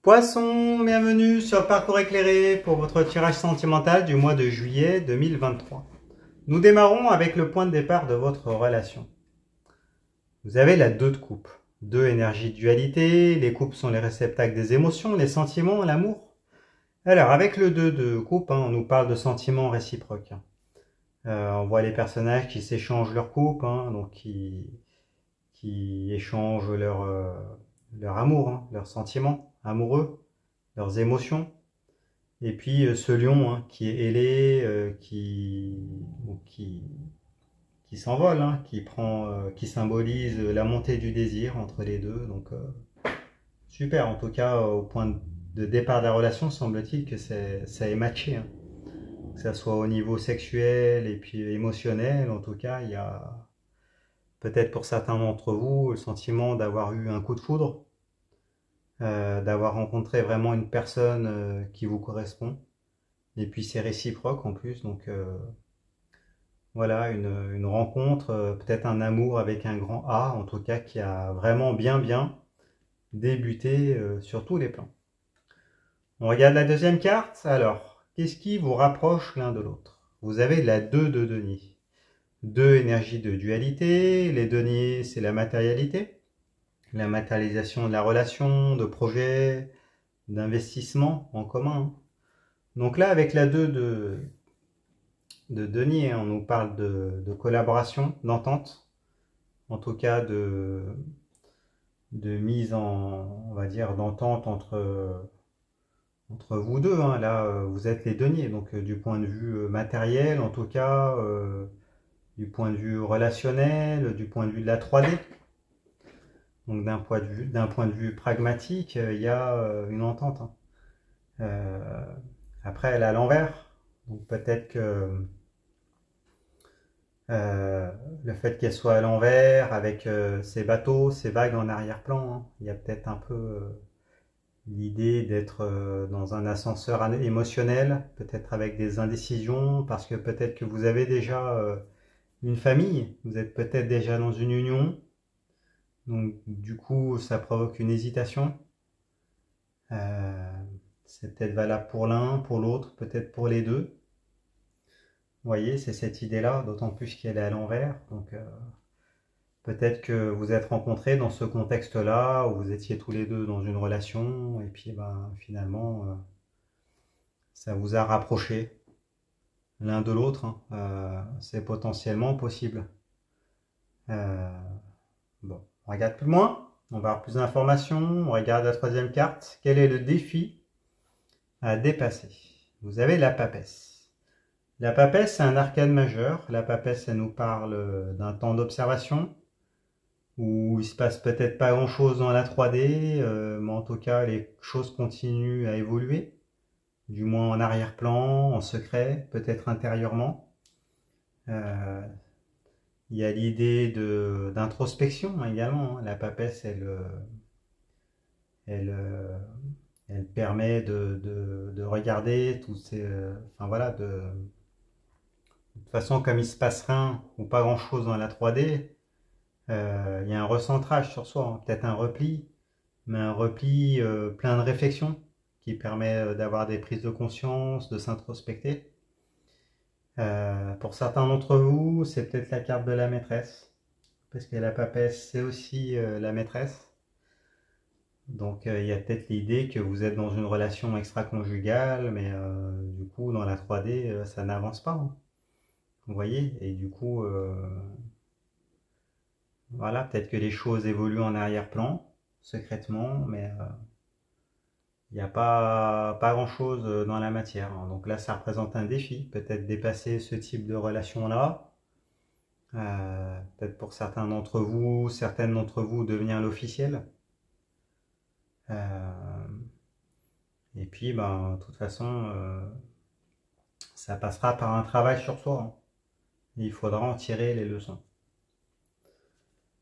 Poisson, bienvenue sur Parcours éclairé pour votre tirage sentimental du mois de juillet 2023. Nous démarrons avec le point de départ de votre relation. Vous avez la 2 de coupe. 2 énergies de dualité, les coupes sont les réceptacles des émotions, les sentiments, l'amour. Alors avec le 2 de coupe, on nous parle de sentiments réciproques. On voit les personnages qui s'échangent leur coupe, donc qui échangent leur amour, leurs sentiments amoureux, leurs émotions. Et puis ce lion qui est ailé, qui s'envole, qui symbolise la montée du désir entre les deux. Donc super, en tout cas au point de départ de la relation, semble-t-il que ça est matché. Que ça soit au niveau sexuel et puis émotionnel, en tout cas, il y a peut-être pour certains d'entre vous le sentiment d'avoir eu un coup de foudre, d'avoir rencontré vraiment une personne qui vous correspond. Et puis c'est réciproque en plus, donc voilà, une rencontre, peut-être un amour avec un grand A, en tout cas qui a vraiment bien débuté sur tous les plans. On regarde la deuxième carte. Alors, qu'est-ce qui vous rapproche l'un de l'autre? Vous avez la 2 de denier. 2 énergies de dualité. Les deniers, c'est la matérialité, la matérialisation de la relation, de projets, d'investissement en commun. Donc là, avec la 2 de denier, on nous parle de collaboration, d'entente, en tout cas de mise en, on va dire, d'entente entre vous deux. Là, vous êtes les deniers, donc du point de vue matériel, en tout cas, du point de vue relationnel, du point de vue de la 3D. Donc d'un point de vue pragmatique, il y a une entente. Après, elle est à l'envers, donc peut-être que le fait qu'elle soit à l'envers, avec ces bateaux, ces vagues en arrière-plan, il y a peut-être un peu l'idée d'être dans un ascenseur émotionnel, peut-être avec des indécisions, parce que peut-être que vous avez déjà une famille, vous êtes peut-être déjà dans une union, donc du coup ça provoque une hésitation. C'est peut-être valable pour l'un, pour l'autre, peut-être pour les deux. Vous voyez, c'est cette idée-là, d'autant plus qu'elle est à l'envers. Donc peut-être que vous êtes rencontrés dans ce contexte-là, où vous étiez tous les deux dans une relation, et puis finalement, ça vous a rapprochés l'un de l'autre. C'est potentiellement possible. Bon, on regarde plus loin, on va avoir plus d'informations, on regarde la 3e carte. Quel est le défi à dépasser? Vous avez la papesse. La papesse, c'est un arcane majeur. La papesse, ça nous parle d'un temps d'observation où il se passe peut-être pas grand-chose dans la 3D, mais en tout cas, les choses continuent à évoluer, du moins en arrière-plan, en secret, peut-être intérieurement. Il y a l'idée d'introspection également. La papesse, elle permet de regarder tous ces... enfin voilà, de toute façon, comme il se passe rien ou pas grand-chose dans la 3D, il y a un recentrage sur soi, peut-être un repli, mais un repli plein de réflexion qui permet d'avoir des prises de conscience, de s'introspecter. Pour certains d'entre vous, c'est peut-être la carte de la maîtresse, parce que la papesse, c'est aussi la maîtresse. Donc il y a peut-être l'idée que vous êtes dans une relation extra-conjugale, mais du coup, dans la 3D, ça n'avance pas. Vous voyez? Et du coup, voilà, peut-être que les choses évoluent en arrière-plan, secrètement, mais il n'y a pas grand-chose dans la matière. Donc là, ça représente un défi, peut-être dépasser ce type de relation-là. Peut-être pour certaines d'entre vous, devenir l'officiel. Et puis, de toute façon, ça passera par un travail sur soi. Et il faudra en tirer les leçons.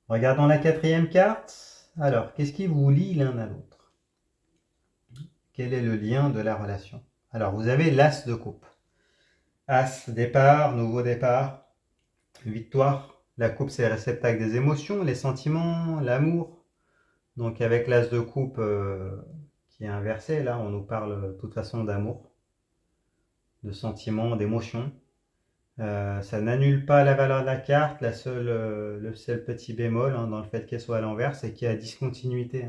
Regardons la 4e carte. Alors, qu'est-ce qui vous lie l'un à l'autre? Quel est le lien de la relation? Alors, vous avez l'As de coupe. As, départ, nouveau départ, victoire. La coupe, c'est le réceptacle des émotions, les sentiments, l'amour. Donc, avec l'As de coupe qui est inversé. Là, on nous parle de toute façon d'amour, de sentiments, d'émotions. Ça n'annule pas la valeur de la carte. Le seul petit bémol dans le fait qu'elle soit à l'envers, c'est qu'il y a discontinuité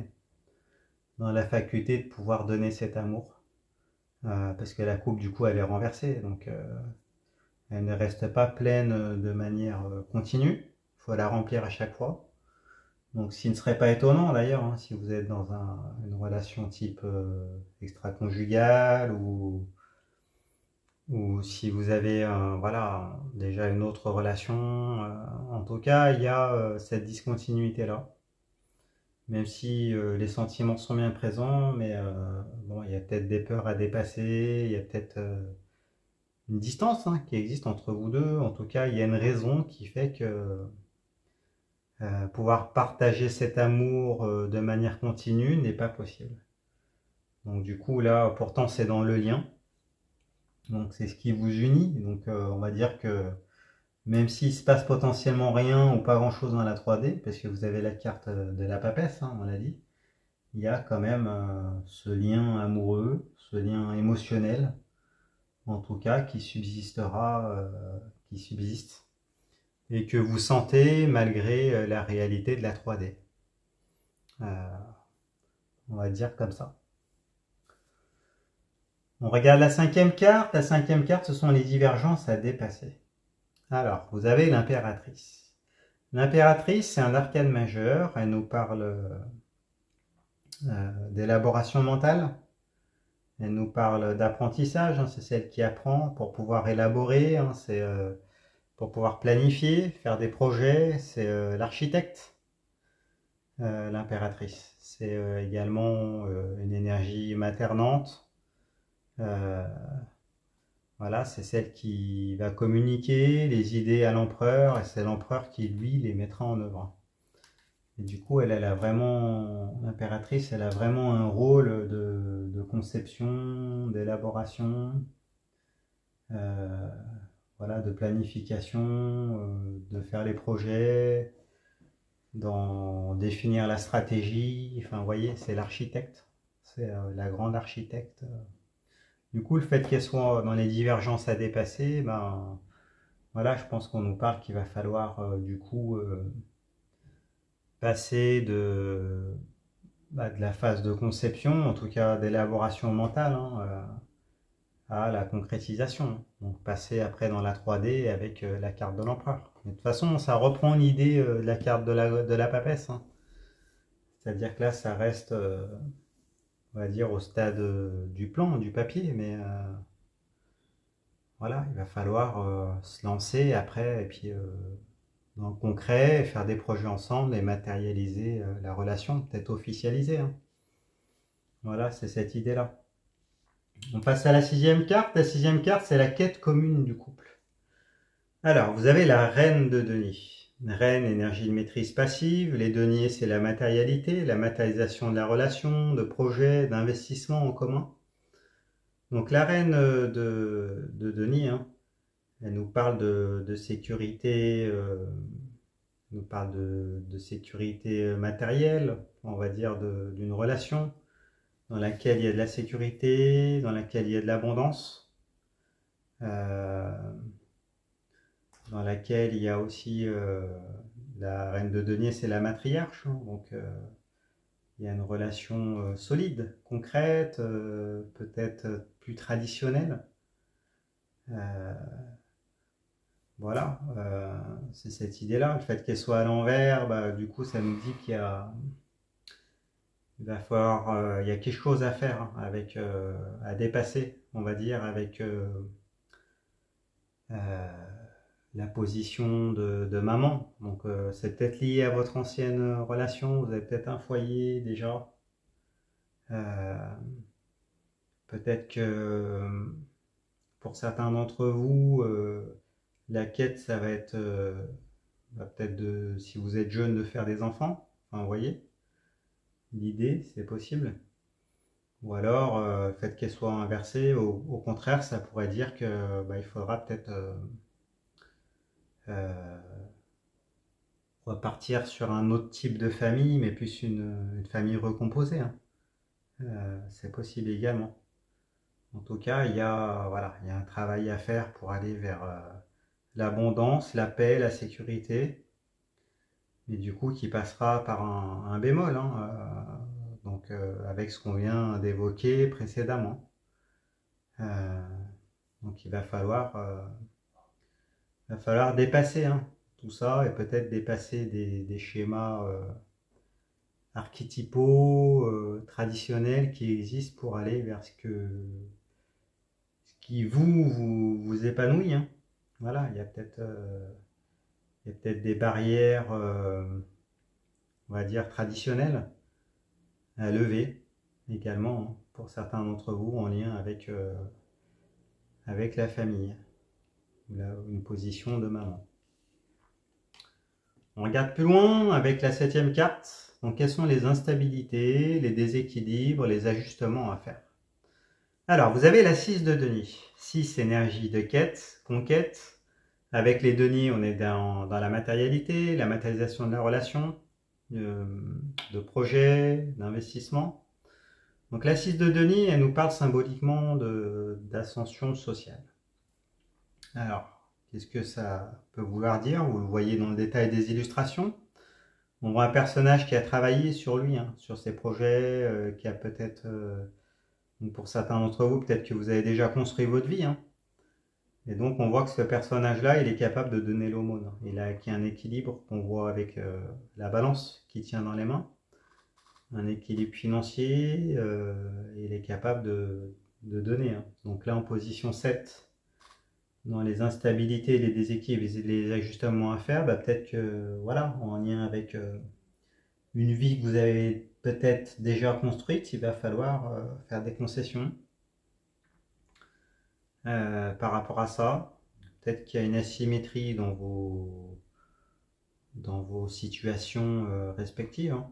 dans la faculté de pouvoir donner cet amour. Parce que la coupe, du coup, elle est renversée. Donc, elle ne reste pas pleine de manière continue. Il faut la remplir à chaque fois. Donc, ce qui ne serait pas étonnant d'ailleurs, si vous êtes dans une relation type extra-conjugale ou si vous avez voilà, déjà une autre relation. En tout cas, il y a cette discontinuité-là. Même si les sentiments sont bien présents, mais bon, il y a peut-être des peurs à dépasser, il y a peut-être une distance qui existe entre vous deux. En tout cas, il y a une raison qui fait que pouvoir partager cet amour de manière continue n'est pas possible. Donc du coup, là, pourtant, c'est dans le lien. Donc c'est ce qui vous unit. Donc on va dire que même s'il se passe potentiellement rien ou pas grand-chose dans la 3D, parce que vous avez la carte de la papesse, on l'a dit, il y a quand même ce lien amoureux, ce lien émotionnel, en tout cas, qui subsistera, qui subsiste, et que vous sentez malgré la réalité de la 3D. On va dire comme ça. On regarde la cinquième carte. La cinquième carte, ce sont les divergences à dépasser. Alors, vous avez l'impératrice. L'impératrice, c'est un arcane majeur. Elle nous parle d'élaboration mentale. Elle nous parle d'apprentissage. C'est celle qui apprend pour pouvoir élaborer. C'est pour pouvoir planifier, faire des projets. C'est l'architecte, l'impératrice. C'est également une énergie maternante. Voilà, c'est celle qui va communiquer les idées à l'empereur et c'est l'empereur qui, lui, les mettra en œuvre. Et du coup, elle a vraiment, l'impératrice, elle a vraiment un rôle de conception, d'élaboration, voilà, de planification, de faire les projets, d'en définir la stratégie. Enfin, vous voyez, c'est l'architecte, c'est la grande architecte. Du coup, le fait qu'elle soit dans les divergences à dépasser, ben voilà, je pense qu'on nous parle qu'il va falloir du coup passer de la phase de conception, en tout cas d'élaboration mentale, à la concrétisation. Donc passer après dans la 3D avec la carte de l'empereur. De toute façon, ça reprend l'idée de la carte de la papesse. C'est-à-dire que là, ça reste, on va dire, au stade du plan, du papier, mais voilà, il va falloir se lancer après, et puis dans le concret, faire des projets ensemble et matérialiser la relation, peut-être officialiser. Voilà, c'est cette idée-là. On passe à la sixième carte. La sixième carte, c'est la quête commune du couple. Alors, vous avez la reine de denier. Reine, énergie de maîtrise passive. Les deniers, c'est la matérialité, la matérialisation de la relation, de projets, d'investissement en commun. Donc la reine de denier, elle nous parle de sécurité, nous parle de sécurité matérielle, on va dire d'une relation dans laquelle il y a de la sécurité, dans laquelle il y a de l'abondance, dans laquelle il y a aussi la reine de denier, c'est la matriarche, donc il y a une relation solide, concrète, peut-être plus traditionnelle. Voilà, c'est cette idée-là. Le fait qu'elle soit à l'envers, du coup, ça nous dit il va falloir, il y a quelque chose à faire avec, à dépasser, on va dire, avec la position de maman. Donc, c'est peut-être lié à votre ancienne relation. Vous avez peut-être un foyer déjà. Peut-être que pour certains d'entre vous, la quête, ça va être peut-être si vous êtes jeune, de faire des enfants. Enfin, vous voyez, l'idée, c'est possible. Ou alors, le fait qu'elle soit inversée, au contraire, ça pourrait dire que il faudra peut-être repartir sur un autre type de famille, mais plus une famille recomposée. c'est possible également. En tout cas, voilà, il y a un travail à faire pour aller vers l'abondance, la paix, la sécurité, mais du coup qui passera par un bémol, hein, avec ce qu'on vient d'évoquer précédemment. Euh, donc il va falloir dépasser, hein, tout ça et peut-être dépasser des schémas archétypaux, traditionnels qui existent pour aller vers ce qui vous épanouit, hein. Voilà, il y a peut-être des barrières, on va dire, traditionnelles à lever également, hein, pour certains d'entre vous en lien avec la famille, une position de maman. On regarde plus loin avec la 7e carte. Donc, quelles sont les instabilités, les déséquilibres, les ajustements à faire? Alors, vous avez la 6 de denier. 6, énergie de quête, conquête. Avec les deniers, on est dans la matérialité, la matérialisation de la relation, de projet, d'investissement. Donc la 6 de denier, elle nous parle symboliquement d'ascension sociale. Alors, qu'est-ce que ça peut vouloir dire? Vous le voyez dans le détail des illustrations. On voit un personnage qui a travaillé sur lui, hein, sur ses projets, qui a peut-être, pour certains d'entre vous, peut-être que vous avez déjà construit votre vie, hein. Et donc on voit que ce personnage-là, il est capable de donner l'aumône. Il a acquis un équilibre qu'on voit avec la balance qu'il tient dans les mains. Un équilibre financier, il est capable de donner, hein. Donc là en position 7, dans les instabilités, les déséquilibres, les ajustements à faire, peut-être que, voilà, en lien avec une vie que vous avez peut-être déjà construite, il va falloir faire des concessions par rapport à ça. Peut-être qu'il y a une asymétrie dans vos situations respectives, hein.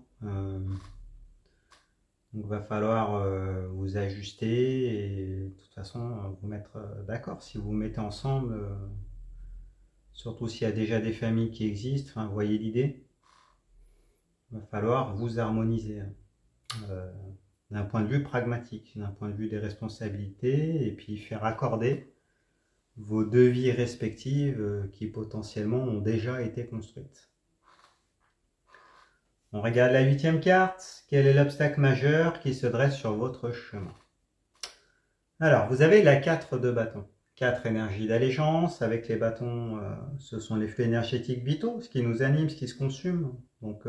Donc il va falloir vous ajuster et de toute façon vous mettre d'accord. Si vous vous mettez ensemble, surtout s'il y a déjà des familles qui existent, enfin, vous voyez l'idée, il va falloir vous harmoniser, d'un point de vue pragmatique, d'un point de vue des responsabilités, et puis faire accorder vos deux vies respectives qui potentiellement ont déjà été construites. On regarde la 8e carte. Quel est l'obstacle majeur qui se dresse sur votre chemin? Alors, vous avez la 4 de bâton. 4 énergies d'allégeance. Avec les bâtons, ce sont les flux énergétiques vitaux, ce qui nous anime, ce qui se consume. Donc,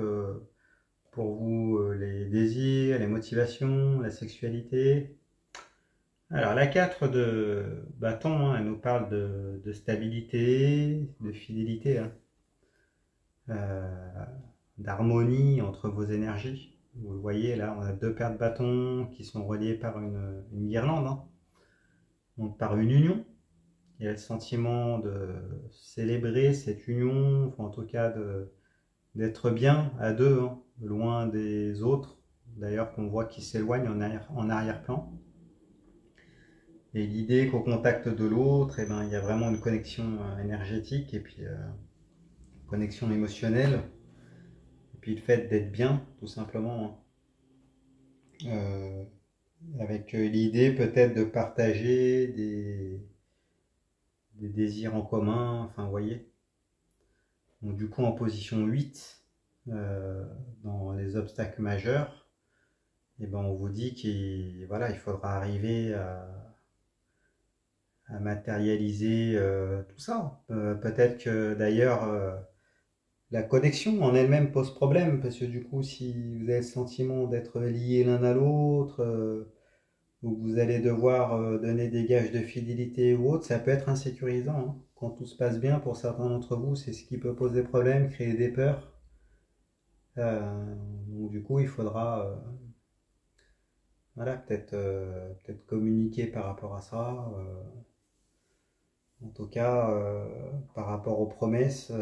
pour vous, les désirs, les motivations, la sexualité. Alors, la 4 de bâton, hein, elle nous parle de stabilité, de fidélité, hein. D'harmonie entre vos énergies. Vous le voyez, là, on a 2 paires de bâtons qui sont reliés par une guirlande, hein. Donc par une union. Il y a le sentiment de célébrer cette union, enfin, en tout cas d'être bien à deux, hein, loin des autres, d'ailleurs qu'on voit qui s'éloignent en arrière-plan. Et l'idée qu'au contact de l'autre, eh ben, il y a vraiment une connexion énergétique et puis connexion émotionnelle. Et puis le fait d'être bien, tout simplement, hein. Avec l'idée peut-être de partager des désirs en commun, enfin vous voyez. Donc du coup en position 8, dans les obstacles majeurs, et ben, on vous dit qu'il voilà, il faudra arriver à matérialiser tout ça. Peut-être que d'ailleurs la connexion en elle-même pose problème, parce que du coup si vous avez le sentiment d'être liés l'un à l'autre, où vous allez devoir donner des gages de fidélité ou autre, ça peut être insécurisant, hein. Quand tout se passe bien, pour certains d'entre vous, c'est ce qui peut poser problème, créer des peurs. Donc du coup, il faudra voilà, peut-être communiquer par rapport à ça. En tout cas, par rapport aux promesses,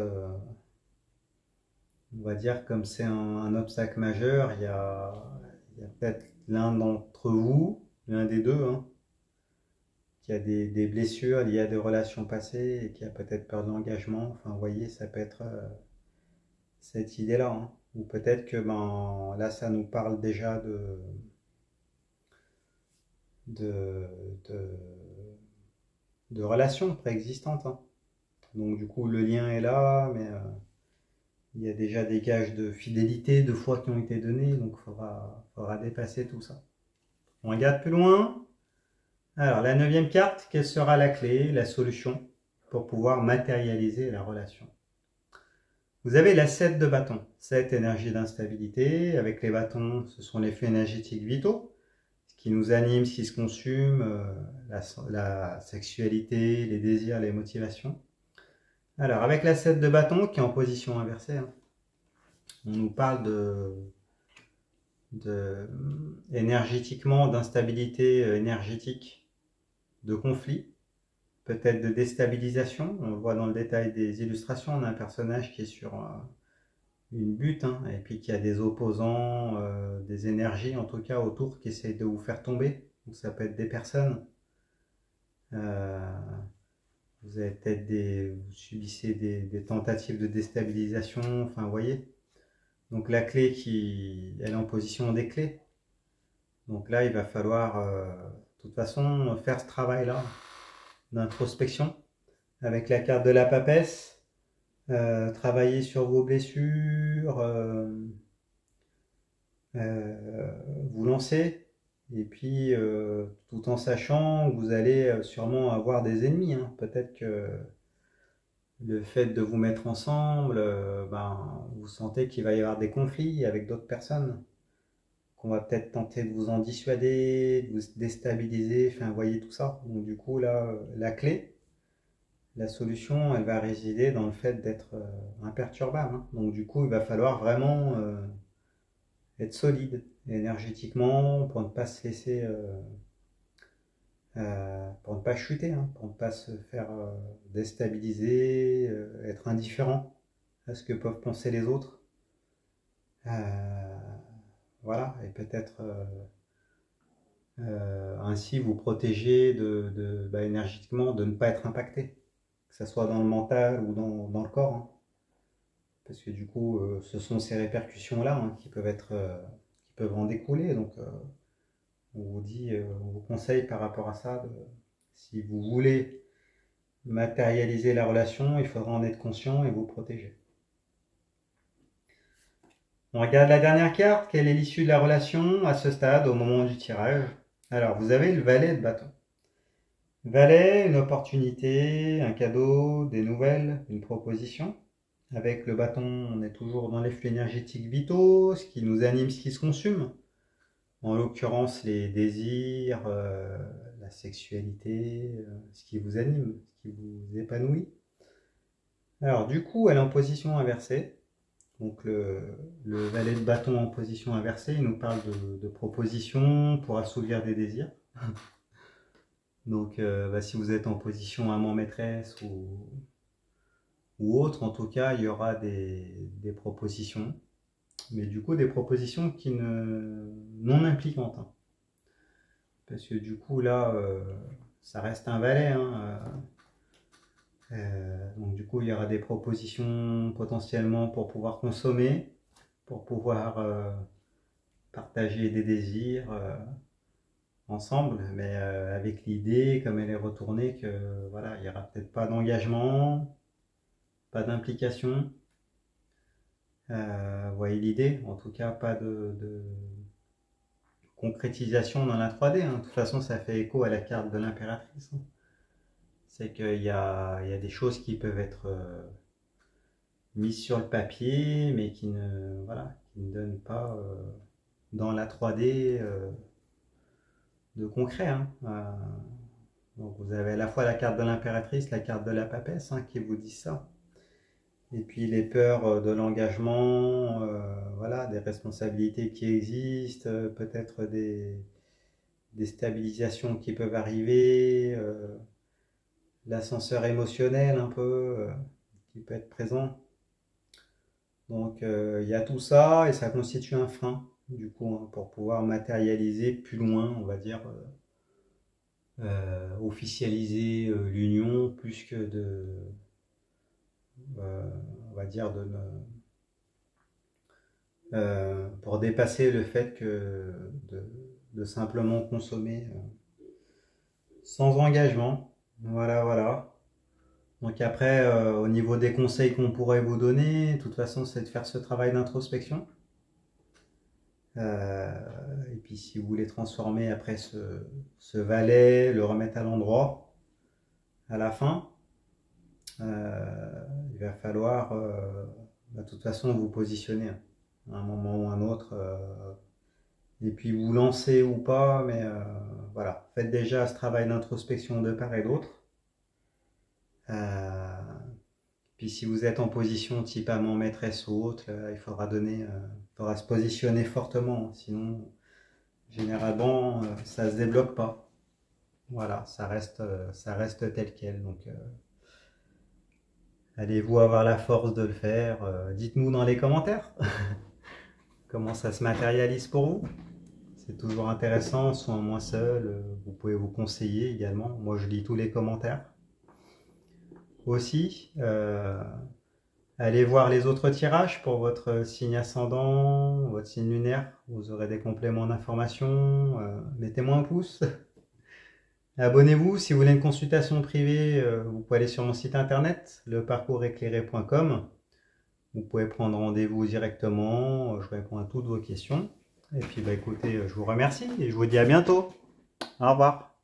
on va dire comme c'est un obstacle majeur, il y a peut-être l'un d'entre vous, l'un des deux, hein, qui a des blessures liées à des relations passées et qui a peut-être peur de l'engagement. Enfin, vous voyez, ça peut être cette idée-là, hein. Ou peut-être que ben, là, ça nous parle déjà de, de, de relations préexistantes, hein. Donc du coup, le lien est là, mais il y a déjà des gages de fidélité, de foi qui ont été donnés, donc faudra dépasser tout ça. On regarde plus loin. Alors, la 9e carte, quelle sera la clé, la solution pour pouvoir matérialiser la relation? Vous avez la 7 de bâton, 7 énergie d'instabilité. Avec les bâtons, ce sont les flux énergétiques vitaux, ce qui nous anime, ce qui se consume, la sexualité, les désirs, les motivations. Alors, avec la 7 de bâton, qui est en position inversée, hein, on nous parle énergétiquement d'instabilité énergétique, de conflit, peut-être de déstabilisation. On le voit dans le détail des illustrations. On a un personnage qui est sur une butte, hein, et puis qui a des opposants, des énergies en tout cas autour qui essayent de vous faire tomber. Donc ça peut être des personnes. Vous avez peut-être vous subissez des tentatives de déstabilisation. Enfin, vous voyez. Donc la clé elle est en position des clés. Donc là, il va falloir, de toute façon, faire ce travail-là d'introspection avec la carte de la papesse, travailler sur vos blessures, vous lancer, et puis tout en sachant que vous allez sûrement avoir des ennemis, hein. Peut-être que le fait de vous mettre ensemble, vous sentez qu'il va y avoir des conflits avec d'autres personnes, qu'on va peut-être tenter de vous en dissuader, de vous déstabiliser, enfin, vous voyez tout ça. Donc du coup, là, la clé, la solution, elle va résider dans le fait d'être imperturbable, hein. Donc du coup, il va falloir vraiment être solide énergétiquement pour ne pas se laisser, pour ne pas chuter, hein, pour ne pas se faire déstabiliser, être indifférent à ce que peuvent penser les autres. Voilà, et peut-être ainsi vous protéger énergétiquement de ne pas être impacté, que ce soit dans le mental ou dans le corps, hein. Parce que du coup, ce sont ces répercussions-là, hein, qui peuvent en découler. Donc, on vous conseille par rapport à ça, si vous voulez matérialiser la relation, il faudra en être conscient et vous protéger. On regarde la dernière carte. Quelle est l'issue de la relation à ce stade, au moment du tirage? Alors, vous avez le valet de bâton. Valet, une opportunité, un cadeau, des nouvelles, une proposition. Avec le bâton, on est toujours dans les flux énergétiques vitaux, ce qui nous anime, ce qui se consume. En l'occurrence, les désirs, la sexualité, ce qui vous anime, ce qui vous épanouit. Alors, du coup, elle est en position inversée. Donc, le valet de bâton en position inversée, il nous parle de propositions pour assouvir des désirs. Donc, si vous êtes en position amant-maîtresse ou autre, en tout cas, il y aura des propositions. Mais du coup, des propositions non impliquantes, hein. Parce que du coup, là, ça reste un valet, hein. Donc du coup, il y aura des propositions potentiellement pour pouvoir consommer, pour pouvoir partager des désirs ensemble, mais avec l'idée, comme elle est retournée, que voilà, il n'y aura peut-être pas d'engagement, pas d'implication. Vous voyez l'idée, en tout cas, pas de concrétisation dans la 3D, hein. De toute façon, ça fait écho à la carte de l'impératrice, hein. C'est qu'il y a des choses qui peuvent être mises sur le papier, mais qui ne donnent pas dans la 3D de concret, hein. Donc vous avez à la fois la carte de l'impératrice, la carte de la papesse, hein, qui vous disent ça. Et puis les peurs de l'engagement, voilà, des responsabilités qui existent, peut-être des stabilisations qui peuvent arriver, l'ascenseur émotionnel un peu qui peut être présent. Donc il y a tout ça et ça constitue un frein du coup, hein, pour pouvoir matérialiser plus loin, on va dire, officialiser l'union plus que on va dire pour dépasser le fait que de simplement consommer sans engagement. Voilà, voilà. Donc après, au niveau des conseils qu'on pourrait vous donner, de toute façon, c'est de faire ce travail d'introspection. Et puis si vous voulez transformer après ce valet, le remettre à l'endroit, à la fin, il va falloir de toute façon vous positionner à un moment ou un autre. Et puis vous lancez ou pas, mais voilà, faites déjà ce travail d'introspection de part et d'autre. Puis si vous êtes en position type amant, maîtresse ou autre, il faudra se positionner fortement, sinon généralement ça se débloque pas. Voilà, ça reste tel quel. Donc allez-vous avoir la force de le faire? Dites-nous dans les commentaires comment ça se matérialise pour vous. C'est toujours intéressant, soit moins seul, vous pouvez vous conseiller également. Moi je lis tous les commentaires. Aussi, allez voir les autres tirages pour votre signe ascendant, votre signe lunaire. Vous aurez des compléments d'information. Mettez-moi un pouce. Abonnez-vous. Si vous voulez une consultation privée, vous pouvez aller sur mon site internet, leparcourseclairé.com. Vous pouvez prendre rendez-vous directement. Je réponds à toutes vos questions. Et puis, écoutez, je vous remercie et je vous dis à bientôt. Au revoir.